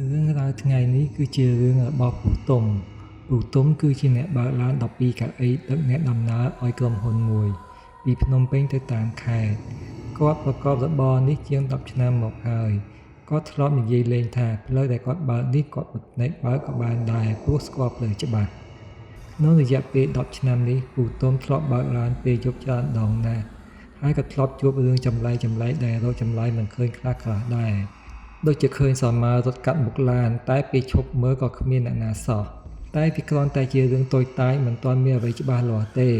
រឿងរ៉ាវថ្ងៃនេះគឺជារឿងរបស់ពូទុំគឺជាអ្នកបើកឡាន12កៅអីដឹកអ្នកដំណើរឲ្យក្រុមហ៊ុនមួយពីភ្នំពេញទៅតាមខេត្តគាត់ប្រកបរបរនេះជាង10ឆ្នាំមកហើយគាត់ធ្លាប់និយាយលេងថាផ្លូវដែលគាត់បើកនេះគាត់មិនភ្នែកបើកក៏បានដែរព្រោះស្គាល់ផ្លូវច្បាស់ក្នុងរយៈពេល10ឆ្នាំនេះពូទុំធ្លាប់បើកឡានពេលយប់ច្រើនដងណាស់ហើយក៏ធ្លាប់ជួបរឿងចម្លែកដែលរកចម្លើយមិនឃើញខ្លះៗដែរដូចជាឃើញសាមារត់កាត់មុខឡានតែពេលឈប់មើលក៏គ្មានអ្នកណាសោះតែវាគ្រាន់តែជារឿងតូចតាចមិនទាន់មានអ្វីច្បាស់លាស់ទេ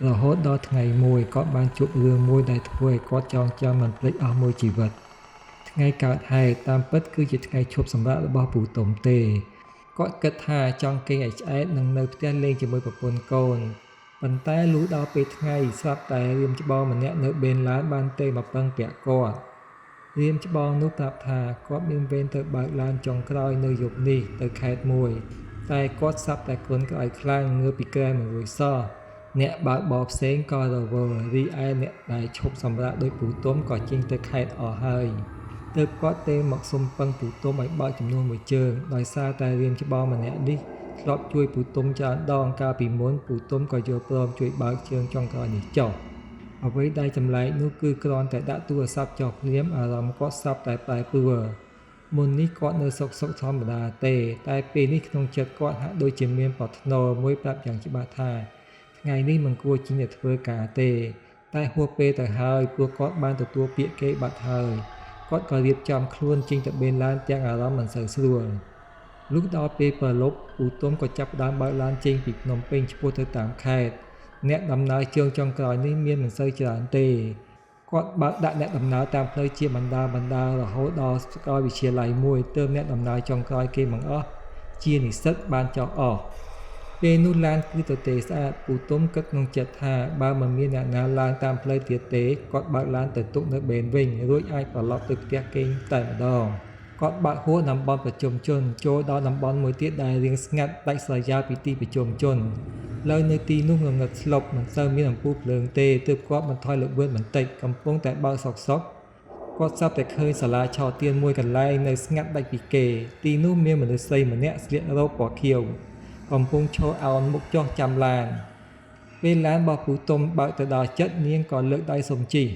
រហូតដល់ថ្ងៃមួយគាត់បានជួបរឿងមួយដែលធ្វើឲ្យគាត់ចងចាំមិនភ្លេចអស់មួយជីវិតថ្ងៃកើតហេតុតាមពិតគឺជាថ្ងៃឈប់សម្រាករបស់ពូទុំទេគាត់គិតថាចង់គេងឲ្យឆ្អែតនឹងនៅផ្ទះលេងជាមួយប្រពន្ធកូនប៉ុន្តែលុះដល់ពេលថ្ងៃស្រាប់តែរៀមច្បងម្នាក់នៅបេនឡានបានទេមកពឹងពាក់គាត់រៀមច្បងនោះប្រាប់ថាគាត់មានវេនទៅបើកឡានចុងក្រោយនៅយប់នេះទៅខេត្តមួយតែគាត់ស្រាប់តែគ្រុនក្អៅខ្លាំងងើបពីក្រែមិនរួចសោះអ្នកបើកបរផ្សេងក៏រវល់រីឯអ្នកដែលឈប់សម្រាកដោយពូទុំក៏ចេញទៅខេត្តអស់ហើយទើបគាត់ទេមកសុំពឹងពូទុំឲ្យបើកចំនួនមួយជើងដោយសារតែរៀមច្បងម្នាក់នេះធ្លាប់ជួយពូទុំច្រើនដងកាលពីមុនពូទុំក៏យល់ព្រមជួយបើកជើងចុងក្រោយនេះចុះអ្វីដែលចម្លែកនោះគឺគ្រាន់តែដាក់ទូរស័ព្ទចុះភ្លាមអារម្មណ៍គាត់ស្រាប់តែប្រែប្រួលមុននេះគាត់នៅសុខធម្មតាទេតែពេលនេះក្នុងចិត្តគាត់ហាក់ដូចជាមានប្រាថ្នាមួយប្រាប់យ៉ាងច្បាស់ថាថ្ងៃនេះមិនគួរចេញទៅធ្វើការទេតែហួសពេលទៅហើយព្រោះគាត់បានទទួលពាក្យគេបាត់ហើយគាត់ក៏រៀបចំខ្លួនចេញទៅបេនឡានទាំងអារម្មណ៍មិនសូវស្រួលលុះដល់ពេលព្រលប់ពូទុំក៏ចាប់ផ្ដើមបើកឡានចេញពីភ្នំពេញឆ្ពោះទៅតាមខេត្តអ្នកដំណើរជើងចុងក្រោយនេះមានមិនសូវច្រើនទេគាត់បើកដាក់អ្នកដំណើរតាមផ្លូវជាបណ្ដារហូតដល់សាកលវិទ្យាល័យមួយទើបអ្នកដំណើរចុងក្រោយគេបង្អស់ជានិស្សិតបានចុះអស់ពេលនោះឡានគឺទទេស្អាតពូទុំគិតក្នុងចិត្តថាបើមិនមានអ្នកណាឡើងតាមផ្លូវទៀតទេគាត់បើកឡានទៅទុកនៅបេនវិញរួចអាចត្រឡប់ទៅផ្ទះគេងតែម្ដងគាត់បើកហួសតំបន់ប្រជុំជនចូលដល់តំបន់មួយទៀតដែលរាងស្ងាត់ដាច់ស្រយាលពីទីប្រជុំជនលើនៅទីនោះងងឹតស្លុបមិនសូវមានអំពូលភ្លើងទេទើបគាត់បន្ថយល្បឿនបន្តិចកំពុងតែបើកសុកគាត់ស្រាប់តែឃើញសាលាឆោទៀនមួយកន្លែងនៅស្ងាត់ដាច់ពីគេទីនោះមានមនុស្សស្រីម្នាក់ស្លៀករ៉ូបពណ៌ខៀវកំពុងឈរអោនមុខចុះចាំឡានពេលឡានរបស់ពូទុំបើកទៅដល់ចិត្តនាងក៏លើកដៃសុំជិះ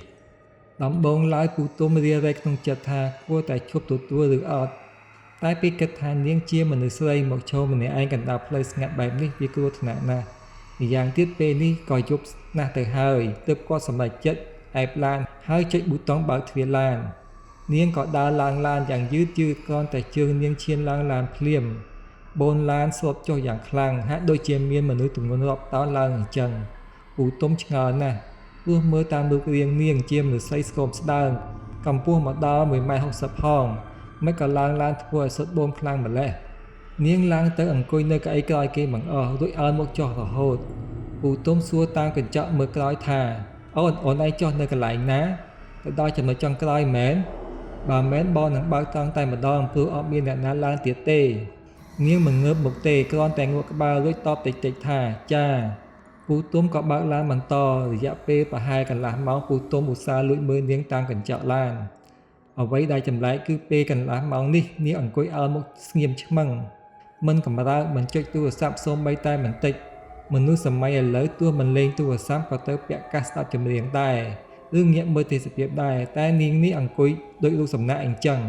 ដំបូងឡើយពូទុំរារែកក្នុងចិត្តថាគួរតែឈប់ទទួលឬអត់តែពេលគិតថានាងជាមនុស្សស្រីមកឈរម្នាក់ឯងកណ្ដាលផ្លូវស្ងាត់បែបនេះវាគ្រោះថ្នាក់ណាស់ម្យ៉ាងទៀតពេលនេះក៏យប់ណាស់ទៅហើយទើបគាត់សម្រេចចិត្តអែបឡានហើយចុចប៊ូតុងបើកទ្វារឡាននាងក៏ដើរឡើងឡានយ៉ាងយឺតគ្រាន់តែជើងនាងឈានឡើងឡានភ្លាមបូនឡានស្រុតចុះយ៉ាងខ្លាំងហាក់ដូចជាមានមនុស្សទម្ងន់រាប់តោនឡើងអញ្ចឹងពូទុំឆ្ងល់ណាស់ព្រោះមើលតាមរូបរាងនាងជាមនុស្សស្រីស្គមស្ដើងកម្ពស់មកដល់1.60 ម៉ែត្រផងមិនក៏ឡើងឡានធ្វើឲ្យសុទ្ធបូមខ្លាំងម្លេះនាងឡើងទៅអង្គុយនៅកៅអីក្រោយគេបង្អស់រួចអើមុខចុះរហូតពូទុំសួរតាមកញ្ចក់មើលក្រោយថាអូនឯងចុះនៅកន្លែងណាទៅដល់ចំណុចចុងក្រោយមែនបើមែនបងនឹងបើកត្រង់តែម្ដងព្រោះអត់មានអ្នកណាឡើងទៀតទេនាងមិនងើបមុខទេគ្រាន់តែងក់ក្បាលរួចតបតិចថាចាពូទុំក៏បើកឡានបន្តរយៈពេលប្រហែលកន្លះម៉ោងពូទុំឧស្សាហ៍លួចមើលនាងតាមកញ្ចក់ឡានអ្វីដែលចម្លែកគឺពេលកន្លះម៉ោងនេះនាងអង្គុយអើមុខស្ងៀមឆ្មឹងមិនកម្រើកមិនចុចទូរស័ព្ទសូម្បីតែបន្តិចមនុស្សសម័យឥឡូវទោះមិនលេងទូរស័ព្ទក៏ទៅពាក់កាសស្ដាប់ចម្រៀងដែរឬងាកមើលទេសភាពដែរតែនាងនេះអង្គុយដូចរូបសំណាកអញ្ចឹង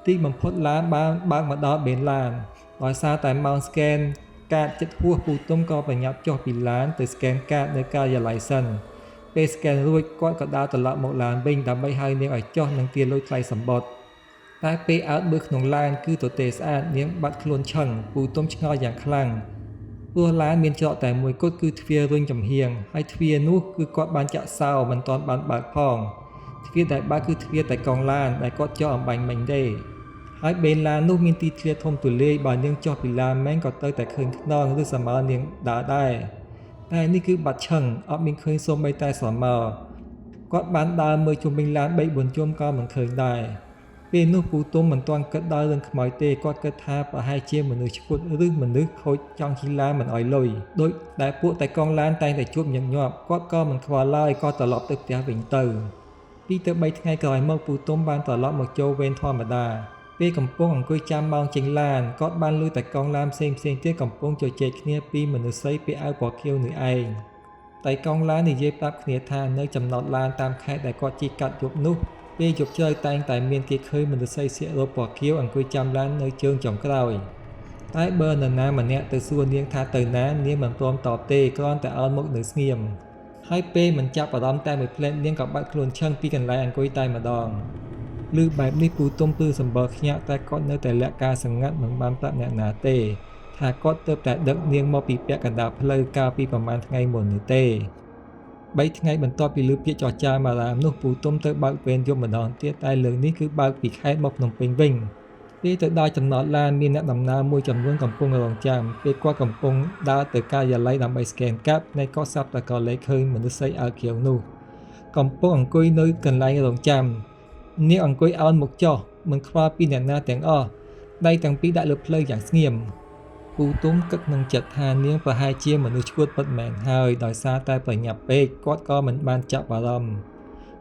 ទីបំផុតឡានបានបើកមកដល់បេនឡានដោយសារតែម៉ោងស្កេនកាតចិត្តហួសពូទុំក៏ប្រញាប់ចុះពីឡានទៅស្កេនកាតនៅការិយាល័យសិនពេលស្កេនរួចគាត់ក៏ដើរត្រឡប់មកឡានវិញដើម្បីហៅនាងឲ្យចុះនឹងទារលុយថ្លៃសម្បត្តិតែពេលអើតមើលក្នុងឡានគឺទទេស្អាតនាងបាត់ខ្លួនឆឹងពូទុំឆ្ងល់យ៉ាងខ្លាំងព្រោះឡានមានច្រកតែមួយគត់គឺទ្វាររុញចំហៀងហើយទ្វារនោះគឺគាត់បានចាក់សោមិនទាន់បានបើកផងទ្វារដែលបើកគឺទ្វារតែកង់ឡានដែលគាត់ចុះអំបញ្ញមិញទេហើយបេនឡាននោះមានទីធ្លាធំទូលាយបើនាងចុះពីឡានមែនក៏ទៅតែឃើញខ្នងឬសមើនាងដើរដែរតែនេះគឺបាត់ឆឹងអត់មានឃើញសូម្បីតែសមើគាត់បានដើរមើលជុំវិញឡាន3-4ជុំក៏មិនឃើញដែរពេលនោះពូទុំមិនទាន់គិតដល់រឿងខ្មោចទេគាត់គិតថាប្រហែលជាមនុស្សឈួតឬមនុស្សខូចចង់ជិះឡានមិនអោយលុយដូចដែលពួកតែកង់ឡានតែងតែជួបញឹកញាប់គាត់ក៏មិនខ្វល់ឡើយក៏ត្រឡប់ទៅផ្ទះវិញទៅ2 ទៅ 3ថ្ងៃក្រោយមកពូទុំបានត្រឡប់មកចូលវេនធម្មតា ពេលកំពុងអង្គុយចាំម៉ោងចេញឡានគាត់បានឮតែកង់ឡានផ្សេងៗទៀតកំពុងជជែកគ្នាពីមនុស្សស្រីពាក់អាវពណ៌ខៀវនេះឯងតែកង់ឡាននិយាយប្រាប់គ្នាថានៅចំណតឡានតាមខេត្តដែលគាត់ជិះកាត់យប់នោះពេលយប់ជ្រៅតែងតែមានគេឃើញមនុស្សស្រីស្លៀករ៉ូបពណ៌ខៀវអង្គុយចាំឡាននៅជើងចុងក្រោយតែបើនរណាម្នាក់ទៅសួរនាងថាទៅណានាងមិនព្រមតបទេគ្រាន់តែអោនមុខនៅស្ងៀមហើយពេលមិនចាប់អារម្មណ៍តែមួយភ្លែតនាងក៏បាត់ខ្លួនឈឹងពីកន្លែងអង្គុយតែម្ដងឮបែបនេះពូទុំពឺសម្បល់ខ្ញាក់តែគាត់នៅតែលាក់ការសម្ងាត់មិនបានប្រាប់អ្នកណាទេថាគាត់ទើបតែដឹកនាងមកពីពាក់កណ្ដាលផ្លូវកាលពីប្រហែលថ្ងៃមុននេះទេ3ថ្ងៃបន្ទាប់ពីឮពាក្យចរចាមករាមនោះពូទុំទៅបើកវេនយប់ម្ដងទៀតតែលើកនេះគឺបើកពីខេត្តមកភ្នំពេញវិញពេលទៅដល់ចំណតឡានមានអ្នកដំណើរមួយចំនួនកំពុងរងចាំពេលគាត់កំពុងដើរទៅការិយាល័យដើម្បីស្កេនកាប់នៃគាត់សាប់តែក៏លេចឃើញមនុស្សស្រីអាវខៀវនោះកំពុងអង្គុយនៅកន្លែងរងចាំនាងអង្គុយអោនមុខចុះមិនខ្វល់ពីអ្នកណាទាំងអស់ដៃទាំងពីរដាក់លើភ្លៅយ៉ាងស្ងៀមពូទុំគិតក្នុងចិត្តថានាងប្រហែលជាមនុស្សឈួតពិតមែនហើយដោយសារតែប្រញាប់ពេកគាត់ក៏មិនបានចាប់អារម្មណ៍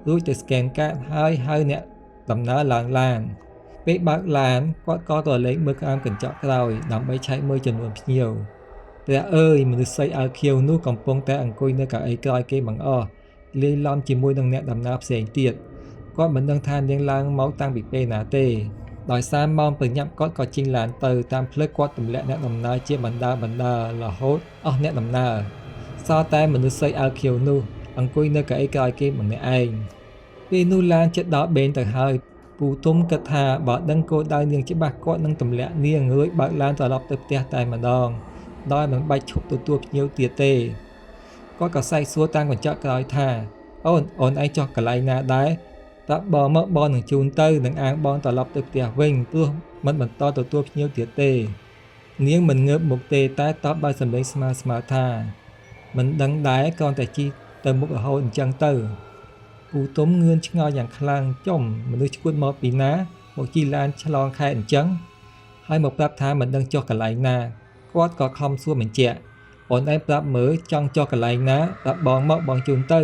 រួចទៅស្កេនកាតហើយហៅអ្នកដំណើរឡើងឡានពេលបើកឡានគាត់ក៏ទៅលេងមើលក្រោមកញ្ចក់ក្រោយដើម្បីឆែកមើលចំនួនភ្ញៀវព្រះអើយមនុស្សស្រីអាវខៀវនោះកំពុងតែអង្គុយនៅកៅអីក្រោយគេបង្អស់លាយឡំជាមួយនឹងអ្នកដំណើរផ្សេងទៀតគាត់មិនដឹងថានាងឡើងមកតាំងពីពេលណាទេដោយសារម៉ោងប្រញាប់គាត់ក៏ជិះឡានទៅតាមផ្លូវគាត់ទម្លាក់អ្នកដំណើរជាបណ្ដារហូតអស់អ្នកដំណើរសល់តែមនុស្សស្រីអាវខៀវនោះអង្គុយនៅកៅអីក្រោយគេម្នាក់ឯងពេលនោះឡានជិតដល់បេងទៅហើយពូទុំគិតថាបើដឹងគោលដៅនាងច្បាស់គាត់នឹងទម្លាក់នាងរួចបើកឡានត្រឡប់ទៅផ្ទះតែម្ដងដោយមិនបាច់ឈប់ទទួលភ្ញៀវទៀតទេគាត់ក៏សែកសួរតាមកញ្ចក់ក្រោយថាអូនឯងចុះកន្លែងណាដែរតើបងមកបងនឹងជូនទៅនឹងអាងបងត្រឡប់ទៅផ្ទះវិញព្រោះមិនបន្តទទួលភ្ញៀវទៀតទេនាងមិនងើបមុខទេតែតបដោយសម្លេងស្មើថាមិនដឹងដែរគ្រាន់តែជិះទៅមុខរហូតអញ្ចឹងទៅពូទុំងឿនឆ្ងល់យ៉ាងខ្លាំងចំមនុស្សឈួតមកពីណាមកជិះឡានឆ្លងខេត្តអញ្ចឹងហើយមកប្រាប់ថាមិនដឹងចុះកន្លែងណាគាត់ក៏ខំសួរបញ្ជាក់អូនឯងប្រាប់មើលចង់ចុះកន្លែងណាប្រាប់បងមកបងជូនទៅ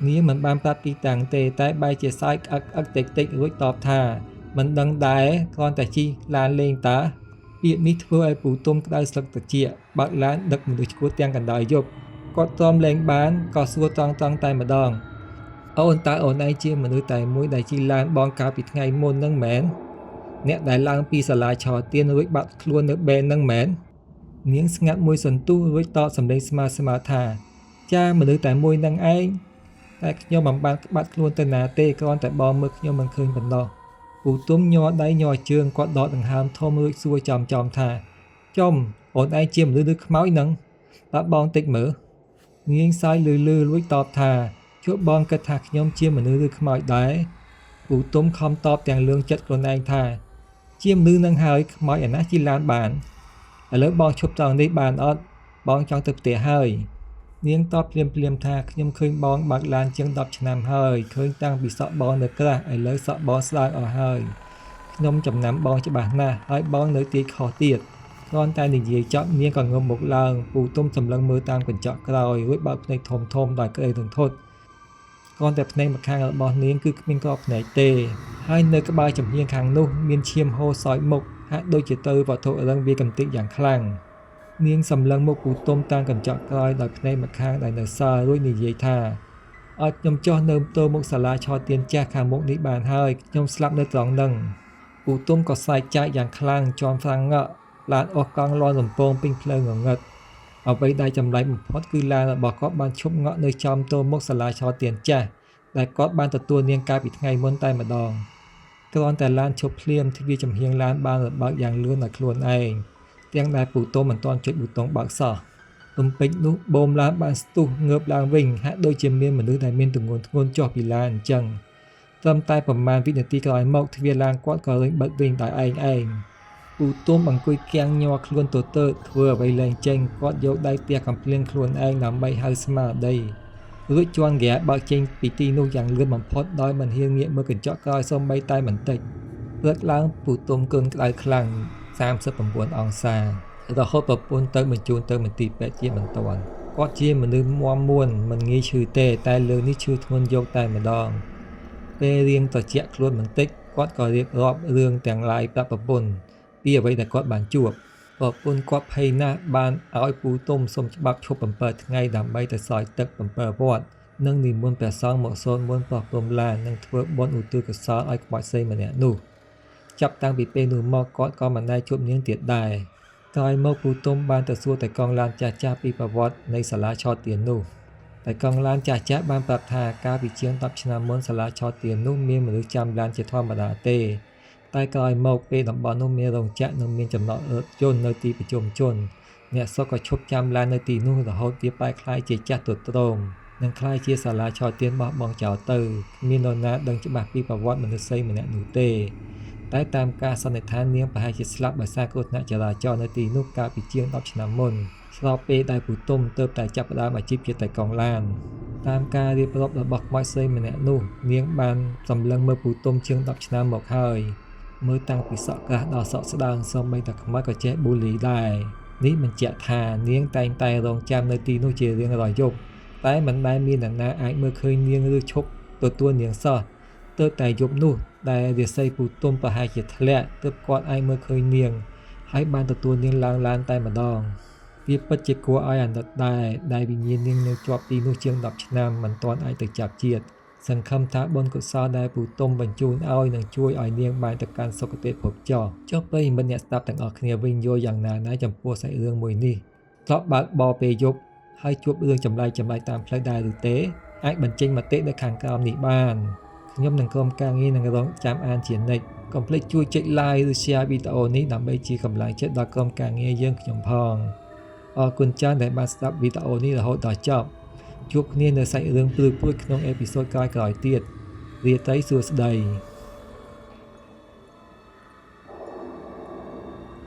នាងមិនបានប្រាប់ទីតាំងទេតែបែរជាសើចអឹកតិចរួចតបថាមិនដឹងដែរគ្រាន់តែជិះឡានលេងតាពាក្យនេះធ្វើឲ្យពូទុំក្តៅស្លឹកត្រចៀកបើកឡានដឹកមនុស្សឈួតទាំងកណ្ដាលយប់គាត់ទ្រាំលែងបានក៏សួរត្រង់តែម្ដងអូនតើអូនឯងជាមនុស្សតែមួយដែលជិះឡានបងកាលពីថ្ងៃមុននឹងមែនអ្នកដែលឡើងពីសាលាឆោទៀនរួចបាត់ខ្លួននៅបេននឹងមែននាងស្ងាត់មួយសន្ទុះរួចតបសម្លេងស្មើថាចាមនុស្សតែមួយនឹងឯងតែខ្ញុំមិនបានបាត់ខ្លួនទៅណាទេគ្រាន់តែបងមើលខ្ញុំមិនឃើញប៉ុណ្ណោះពូទុំញ័រដៃញ័រជើងគាត់ដកដង្ហើមធំរួចសួរចំថាចំអូនឯងជាមនុស្សឬខ្មោចនឹងតើបងតិចមើលនាងសើចលឺរួចតបថាជួបបងគិតថាខ្ញុំជាមនុស្សឬខ្មោចដែរពូទុំខំតបទាំងលឿងចិត្តខ្លួនឯងថាជាមនុស្សនឹងហើយខ្មោចអាណាជិះឡានបានឥឡូវបងឈប់ត្រង់នេះបានអត់បងចង់ទៅផ្ទះហើយនាងតបភ្លាមថាខ្ញុំឃើញបងបើកឡានជាង10ឆ្នាំហើយឃើញតាំងពីសក់បងនៅក្រាស់ឥឡូវសក់បងស្ដើងអស់ហើយខ្ញុំចំណាំបងច្បាស់ណាស់ហើយបងនៅទីខុសទៀតគ្រាន់តែនិយាយចប់នាងក៏ងើបមុខឡើងពូទុំសម្លឹងមើលតាមកញ្ចក់ក្រោយរួចបើកភ្នែកធំដោយក្តីរន្ធត់គ្រាន់តែភ្នែកម្ខាងរបស់នាងគឺគ្មានក្របភ្នែកទេហើយនៅក្បាលចំហៀងខាងនោះមានឈាមហូរសោយមុខហាក់ដូចជាទៅវត្ថុរឹងវាកំទេចយ៉ាងខ្លាំងនាងសម្លឹងមុខពូទុំតាមកញ្ចក់ក្រោយដោយភ្នែកម្ខាងដែលនៅសល់រួចនិយាយថាអត់ខ្ញុំចុះនៅទៅមុខសាលាឆោទៀនចាស់ខាងមុខនេះបានហើយខ្ញុំស្លាប់នៅត្រង់ហ្នឹងពូទុំក៏សើចចាក់យ៉ាងខ្លាំងជាន់ហ្វ្រាំងងក់ឡានអស់កង់លាន់រំពងពេញផ្លូវងងឹតអ្វីដែលចម្លែកបំផុតគឺឡានរបស់គាត់បានឈប់ងក់នៅចំទៅមុខសាលាឆោទៀនចាស់ដែលគាត់បានទទួលនាងកាលពីថ្ងៃមុនតែម្ដងគ្រាន់តែឡានឈប់ភ្លាមទ្វារចំហៀងឡានបានរបើកយ៉ាងលឿនដោយខ្លួនឯងទាំងដែលពូទុំមិនទាន់ចុចប៊ូតុងបើកសោះទំពេចនោះបូមឡានបានស្ទុះងើបឡើងវិញហាក់ដូចជាមានមនុស្សដែលមានទម្ងន់ធ្ងន់ចុះពីឡានអញ្ចឹងត្រឹមតែប្រមាណវិនាទីក្រោយមកទ្វារឡានគាត់ក៏រើញបិទវិញដោយឯងពូទុំអង្គុយគាំងញ័រខ្លួនទទើតធ្វើអ្វីលែងចេញគាត់យកដៃទះកំភ្លៀងខ្លួនឯងដើម្បីហៅស្មារតីរួចជន់ហ្គាបើកចេញពីទីនោះយ៉ាងលឿនបំផុតដោយមិនហ៊ានងាកមើលកញ្ចក់ក្រោយសូម្បីតែបន្តិចព្រឹកឡើងពូទុំគឹងក្តៅខ្លាំង39អង្សារហូតប្រពន្ធទៅបញ្ជូនទៅមន្ទីរពេទ្យជាបន្ទាន់គាត់ជាមនុស្សមាំមួនមិនងាយឈឺទេតែលើនេះឈឺធ្ងន់យកតែម្ដងពេលរៀងត្រជាក់ខ្លួនបន្តិច គាត់ក៏រៀបរាប់រឿងទាំងឡាយប្រាប់ប្រពន្ធពីអ្វីដែលគាត់បានជួបប្រពន្ធគាត់ភ័យណាស់បានឲ្យពូទុំសុំច្បាប់ឈប់7ថ្ងៃដើម្បីទៅសោយទឹក7វត្តនិងនិមន្តព្រះសង្ឃមកសូត្រមន្តប្រោះព្រំឡាននិងធ្វើបុណ្យឧទ្ទិសកុសលឲ្យក្បាច់ស្រីម្នាក់នោះចាប់តាំងពីពេលនោះមកគាត់ក៏មិនដែលជួបនាងទៀតដែរក្រោយមកពូទុំបានទៅសួរតែកងឡានចាស់ៗពីប្រវត្តិនៃសាលាឆោទាននោះតែកងឡានចាស់ៗបានប្រាប់ថាកាលពីជាង10ឆ្នាំមុនសាលាឆោទាននោះមានមនុស្សចាំឡានជាធម្មតាទេតែក្រោយមកពេលតំបន់នោះមានរោងចក្រនិងមានចំណតរថយន្តនៅទីប្រជុំជនអ្នកស្រុកក៏ឈប់ចាំឡាននៅទីនោះរហូតវាបែកคล้ายជាចាស់ទ្រុឌទ្រោមនិងคล้ายជាសាលាឆោទានបោះបង់ចោលទៅគ្មាននរណាដឹងច្បាស់ពីប្រវត្តិមនុស្សស្រីម្នាក់នោះទេតែតាមការសន្និដ្ឋាននាងប្រហែលជាស្លាប់ដោយសារគ្រោះថ្នាក់ចរាចរណ៍នៅទីនោះកាលពីជាង10ឆ្នាំមុនស្របពេលដែលពូទុំទើបតែចាប់ផ្ដើមអាជីពជាតែកងឡានតាមការរៀបរាប់របស់ខ្មោចស្រីម្នាក់នោះនាងបានសម្លឹងមើលពូទុំជាង10ឆ្នាំមកហើយមើលតាំងពីសក់ក្រាស់ដល់សក់ស្ដើងសូម្បីតែខ្មោចក៏ចេះប៊ូលីដែរនេះបញ្ជាក់ថានាងតែងតែរងចាំនៅទីនោះជារៀងរាល់យប់តែមិនដែលមានអ្នកណាអាចមើលឃើញនាងឬឈប់ទទួលនាងសោះទើបតែយប់នោះដែលរាសីពូទុំប្រហែលជាធ្លាក់ទើបគាត់អាចមើលឃើញនាងហើយបានទទួលនាងឡើងឡានតែម្ដងវាពិតជាគួរឲ្យអាណិតដែលវិញ្ញាណនាងនៅជាប់ទីនោះជាង10ឆ្នាំមិនទាន់អាចទៅចាប់ជាតិសង្ឃឹមថាបុណ្យកុសលដែលពូទុំបញ្ជូនឲ្យនឹងជួយឲ្យនាងបានទៅកាន់សុគតិភពចុះប្រិយមិត្តអ្នកស្ដាប់ទាំងអស់គ្នាវិញយល់យ៉ាងណាចំពោះសាច់រឿងមួយនេះធ្លាប់បើកបរពេលយប់ហើយជួបរឿងចម្លែកតាមផ្លូវដែរឬទេអាចបញ្ចេញមតិនៅខាងក្រោមនេះបានខ្ញុំនឹងក្រុមការងារនឹងរងចាំអានជានិច្ចកុំភ្លេចជួយចុច like ឬ share វីដេអូនេះដើម្បីជាកម្លាំងចិត្តដល់ក្រុមការងារយើងខ្ញុំផងអរគុណច្រើនដែលបានស្ដាប់វីដេអូនេះរហូតដល់ចប់ជួបគ្នានៅសាច់រឿងព្រឺព្រួចក្នុងអេពីសូតក្រោយៗទៀតរាត្រីសួស្តី